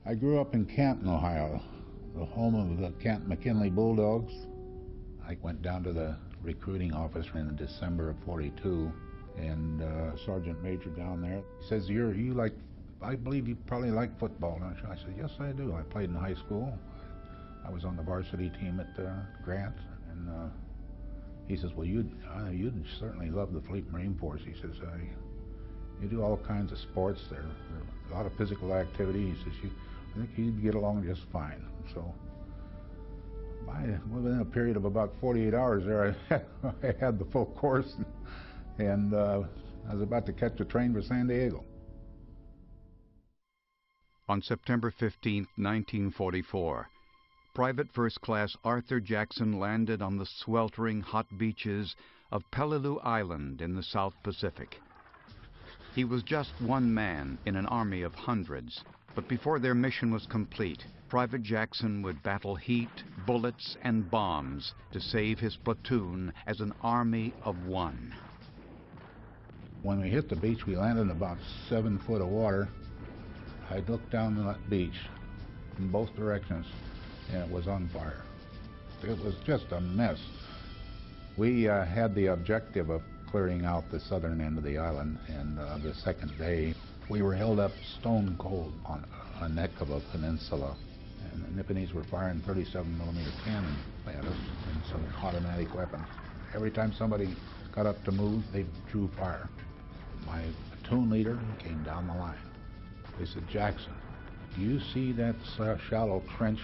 I grew up in Canton, Ohio, the home of the Canton McKinley Bulldogs. I went down to the recruiting office in December of '42, and Sergeant Major down there says, I believe you probably like football, don't you? I said, yes, I do. I played in high school. I was on the varsity team at Grant, and he says, well, you'd certainly love the Fleet Marine Force. He says, you do all kinds of sports there. A lot of physical activity. He says, I think you'd get along just fine. So within a period of about 48 hours there, I had the full course, and I was about to catch a train for San Diego. On September 15, 1944, Private First Class Arthur Jackson landed on the sweltering hot beaches of Peleliu Island in the South Pacific. He was just one man in an army of hundreds, but before their mission was complete, Private Jackson would battle heat, bullets, and bombs to save his platoon as an army of one. When we hit the beach, we landed in about 7 foot of water. I looked down that beach in both directions, and it was on fire. It was just a mess. We had the objective of clearing out the southern end of the island, and the second day we were held up stone cold on a neck of a peninsula, and the Nipponese were firing 37mm cannon at us and some automatic weapons. Every time somebody got up to move, they drew fire. My platoon leader came down the line. He said, Jackson, do you see that shallow trench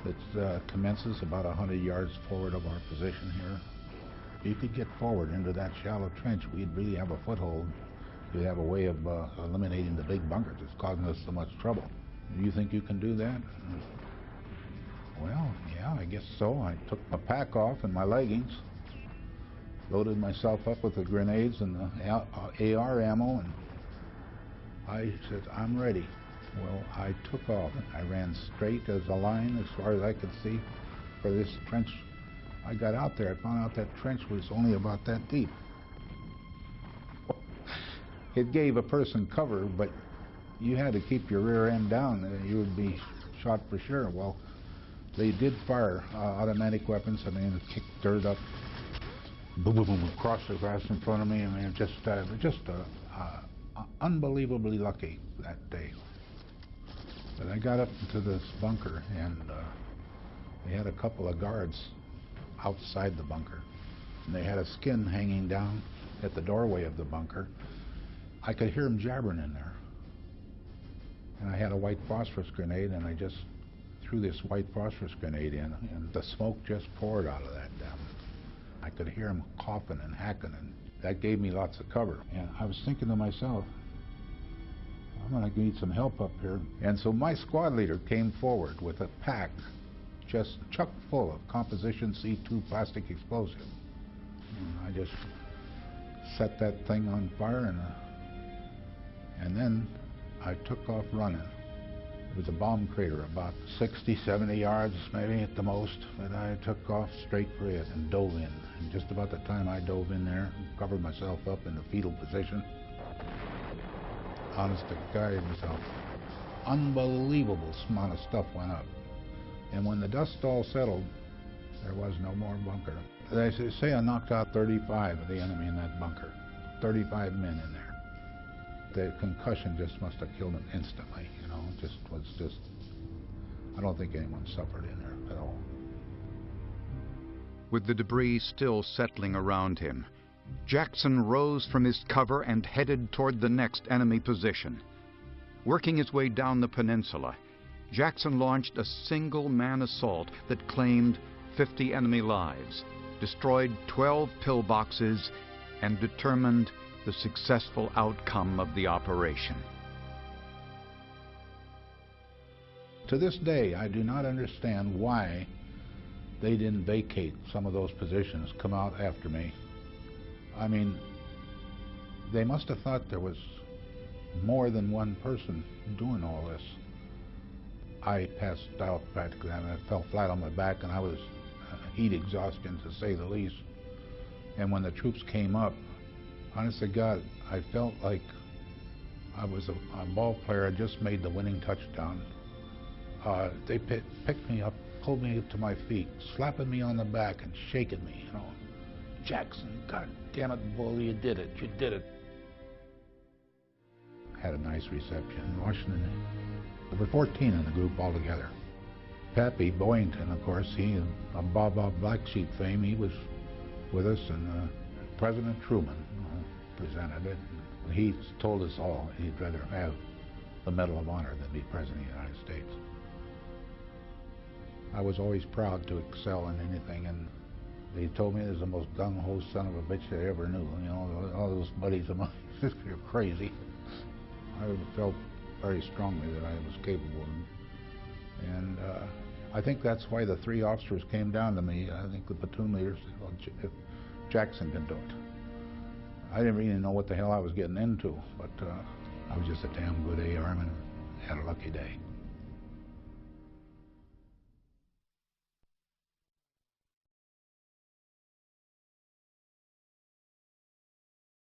that commences about 100 yards forward of our position here? If you could get forward into that shallow trench, we'd really have a foothold. We'd have a way of eliminating the big bunkers that's causing us so much trouble. Do you think you can do that? Well, yeah, I guess so. I took my pack off and my leggings, loaded myself up with the grenades and the AR ammo, and I said, I'm ready. Well, I took off. I ran straight as a line as far as I could see for this trench. I got out there, I found out that trench was only about that deep. It gave a person cover, but you had to keep your rear end down, and you would be shot for sure. Well, they did fire automatic weapons. I mean, it kicked dirt up, boom, boom, boom, across the grass in front of me. I mean, just unbelievably lucky that day. But I got up into this bunker, and they had a couple of guards outside the bunker, and they had a skin hanging down at the doorway of the bunker. I could hear them jabbering in there, and I had a white phosphorus grenade, and I just threw this white phosphorus grenade in, and the smoke just poured out of that damn. I could hear them coughing and hacking, and that gave me lots of cover. And I was thinking to myself, I'm going to need some help up here. And so my squad leader came forward with a pack just chock full of composition C2 plastic explosive. And I just set that thing on fire, and then I took off running. It was a bomb crater about 60, 70 yards maybe at the most, but I took off straight for it and dove in. And just about the time I dove in there, covered myself up in the fetal position, honest to God, it was an unbelievable amount of stuff went up. And when the dust all settled, there was no more bunker. They say I knocked out 35 of the enemy in that bunker, 35 men in there. The concussion just must have killed them instantly, you know. I don't think anyone suffered in there at all. With the debris still settling around him, Jackson rose from his cover and headed toward the next enemy position. Working his way down the peninsula, Jackson launched a single-man assault that claimed 50 enemy lives, destroyed 12 pillboxes, and determined the successful outcome of the operation. To this day, I do not understand why they didn't vacate some of those positions, come out after me. I mean, they must have thought there was more than one person doing all this. I passed out practically. I mean, I fell flat on my back, and I was heat exhaustion, to say the least. And when the troops came up, honest to God, I felt like I was a ball player. I just made the winning touchdown. They picked me up, pulled me to my feet, slapping me on the back and shaking me, you know. Jackson, God damn it, bull, you did it, you did it. Had a nice reception in Washington. There were 14 in the group altogether. Pappy Boyington, of course, he, of Bob Black Sheep fame, he was with us, and President Truman presented it. He told us all he'd rather have the Medal of Honor than be President of the United States. I was always proud to excel in anything, and they told me I was the most gung-ho son of a bitch they ever knew. You know, all those buddies of mine, you're crazy. I felt very strongly that I was capable, and I think that's why the 3 officers came down to me. I think the platoon leaders said, well, if Jackson can do it. I didn't really know what the hell I was getting into, but I was just a damn good A-arm and had a lucky day.